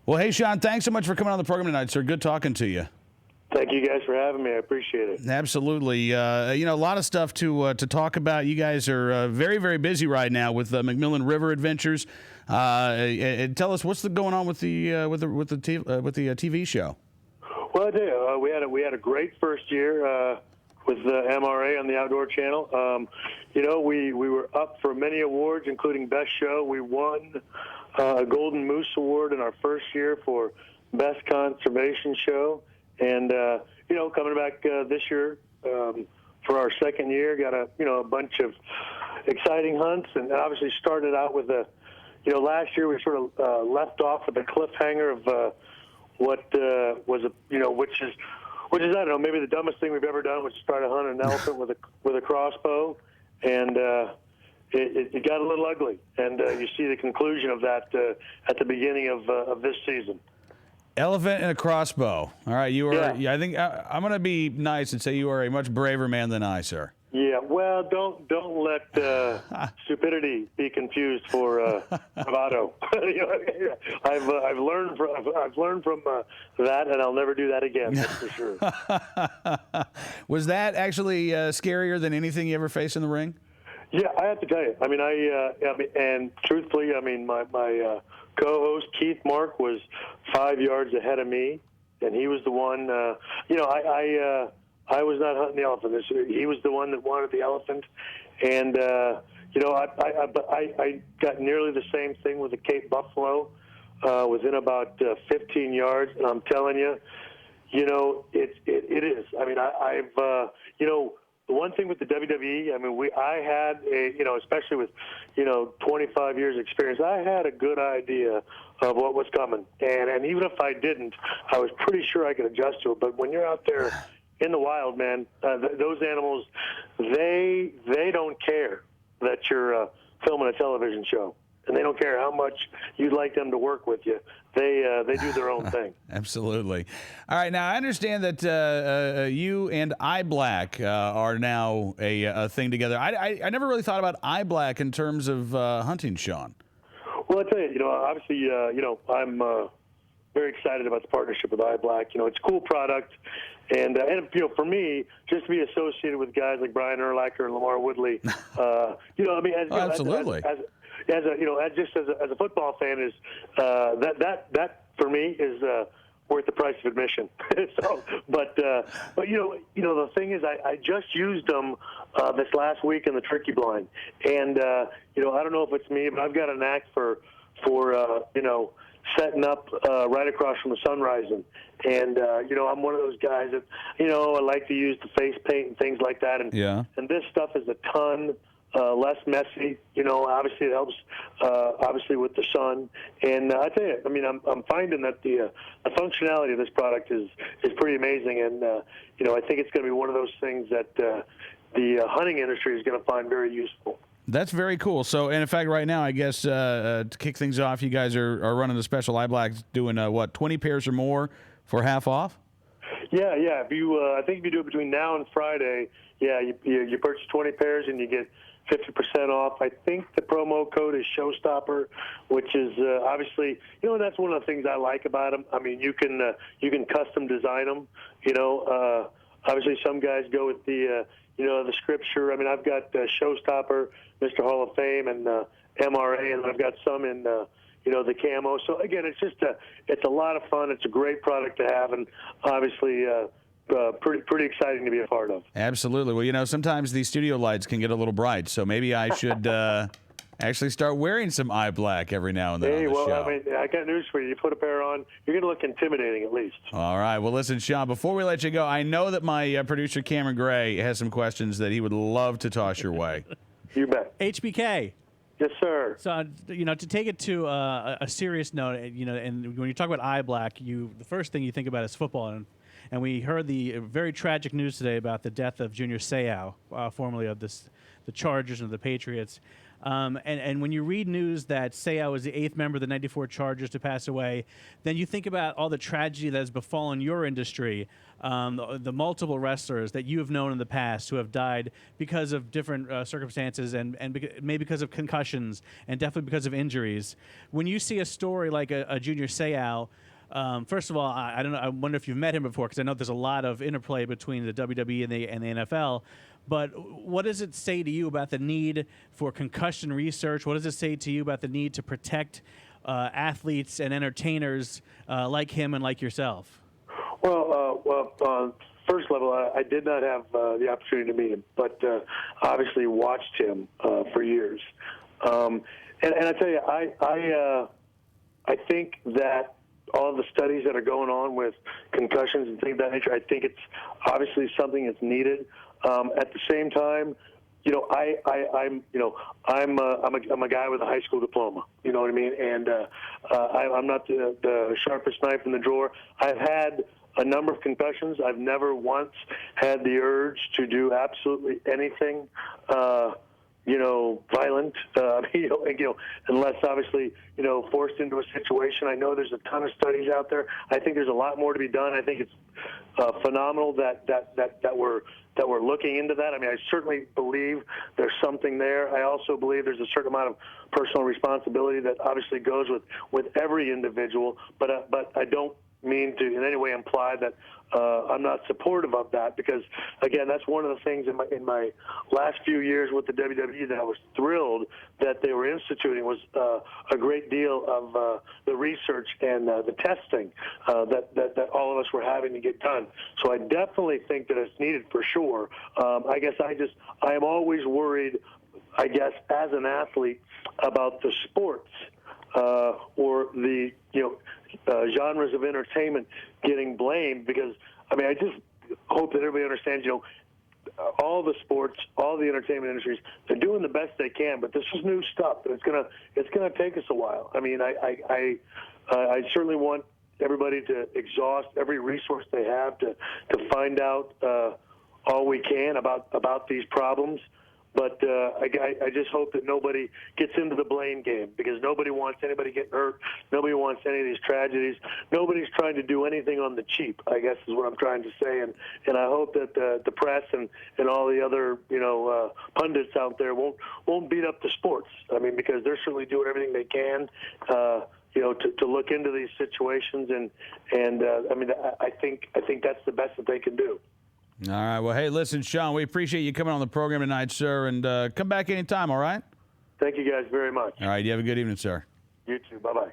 Well, hey, Shawn, thanks so much for coming on the program tonight, sir. Good talking to you. Thank you guys for having me. I appreciate it. Absolutely. A lot of stuff to talk about. You guys are very, very busy right now with McMillan River Adventures. Tell us what's going on with the TV show. Well, I tell you, we had a great first year with MRA on the Outdoor Channel. We were up for many awards, including Best Show. We won a Golden Moose Award in our first year for Best Conservation Show. And, coming back this year for our second year, got a bunch of exciting hunts, and obviously started out with last year we sort of left off with a cliffhanger of what was which is I don't know, maybe the dumbest thing we've ever done, was try to hunt an elephant with a crossbow, and it got a little ugly, and you see the conclusion of that at the beginning of this season. Elephant and a crossbow. All right, you are. Yeah, I think I'm going to be nice and say you are a much braver man than I, sir. Yeah, well, don't let stupidity be confused for bravado. I've learned from that, and I'll never do that again. That's for sure. Was that actually scarier than anything you ever faced in the ring? Yeah, I have to tell you. And truthfully, my co-host Keith Mark was 5 yards ahead of me, and he was the one. I was not hunting the elephant. He was the one that wanted the elephant, and I got nearly the same thing with the Cape buffalo within about 15 yards, and I'm telling you, it is. The one thing with the WWE, I had especially with 25 years experience, I had a good idea of what was coming, and even if I didn't, I was pretty sure I could adjust to it. But when you're out there in the wild, man, those animals, they don't care that you're filming a television show, and they don't care how much you'd like them to work with you. They do their own thing. Absolutely. All right, now I understand that you and IBlack are now a thing together. I never really thought about IBlack in terms of hunting, Shawn. Well, I tell you, obviously, I'm very excited about the partnership with IBlack. It's a cool product, and for me, just to be associated with guys like Brian Urlacher and Lamar Woodley, absolutely. As a football fan, is that for me is worth the price of admission. But the thing is, I just used them this last week in the turkey blind, and I don't know if it's me, but I've got a knack for setting up right across from the sun rising, and I'm one of those guys that I like to use the face paint and things like that, and this stuff is a ton less messy. Obviously it helps obviously with the sun, and I tell you, I'm finding that the functionality of this product is pretty amazing, and I think it's going to be one of those things that the hunting industry is going to find very useful. That's very cool. So, and in fact, right now, I guess to kick things off, you guys are running a special. IBlack doing 20 pairs or more for half off? Yeah. If you, I think if you do it between now and Friday, you purchase 20 pairs and you get 50% off. I think the promo code is Showstopper, which is obviously, that's one of the things I like about them. You can custom design them. Obviously some guys go with the scripture. I've got Showstopper, Mr. Hall of Fame, and MRA, and I've got some in the camo. So again, it's a lot of fun. It's a great product to have, and obviously pretty exciting to be a part of. Absolutely. Well, sometimes these studio lights can get a little bright, so maybe I should actually start wearing some IBlack every now and then on the show. I got news for you. You put a pair on, you're going to look intimidating at least. All right. Well, listen, Shawn, before we let you go, I know that my producer, Cameron Gray, has some questions that he would love to toss your way. You bet. HBK. Yes, sir. So, to take it to a serious note, and when you talk about IBlack, the first thing you think about is football. And we heard the very tragic news today about the death of Junior Seau, formerly of the Chargers and the Patriots. And when you read news that Seau was the 8th member of the '94 Chargers to pass away, then you think about all the tragedy that has befallen your industry, the multiple wrestlers that you have known in the past who have died because of different circumstances and maybe because of concussions and definitely because of injuries. When you see a story like a Junior Seau, first of all, I don't know. I wonder if you've met him before, because I know there's a lot of interplay between the WWE and the NFL. But what does it say to you about the need for concussion research? What does it say to you about the need to protect athletes and entertainers like him and like yourself? Well, first level, I did not have the opportunity to meet him, but obviously watched him for years. And I tell you, I think that all of the studies that are going on with concussions and things of that nature, I think it's obviously something that's needed. At the same time, I'm a guy with a high school diploma. You know what I mean? And I'm not the sharpest knife in the drawer. I've had a number of concussions. I've never once had the urge to do absolutely anything violent, unless obviously, forced into a situation. I know there's a ton of studies out there. I think there's a lot more to be done. I think it's phenomenal that we're looking into that. I mean, I certainly believe there's something there. I also believe there's a certain amount of personal responsibility that obviously goes with every individual, but I don't mean to in any way imply that I'm not supportive of that, because again, that's one of the things in my last few years with the WWE that I was thrilled that they were instituting was a great deal of the research and the testing that all of us were having to get done. So I definitely think that it's needed for sure. I guess I am always worried, I guess, as an athlete about the sports or the genres of entertainment getting blamed, because I mean, I just hope that everybody understands, all the sports, all the entertainment industries, they're doing the best they can, but this is new stuff, and it's gonna take us a while. I mean, I certainly want everybody to exhaust every resource they have to find out all we can about these problems. But I just hope that nobody gets into the blame game, because nobody wants anybody getting hurt. Nobody wants any of these tragedies. Nobody's trying to do anything on the cheap, I guess is what I'm trying to say. And I hope that the press and all the other pundits out there won't beat up the sports. I mean, because they're certainly doing everything they can to look into these situations. And I mean, I think that's the best that they can do. All right. Well, hey, listen, Shawn, we appreciate you coming on the program tonight, sir, and come back anytime, all right? Thank you guys very much. All right. You have a good evening, sir. You too. Bye-bye.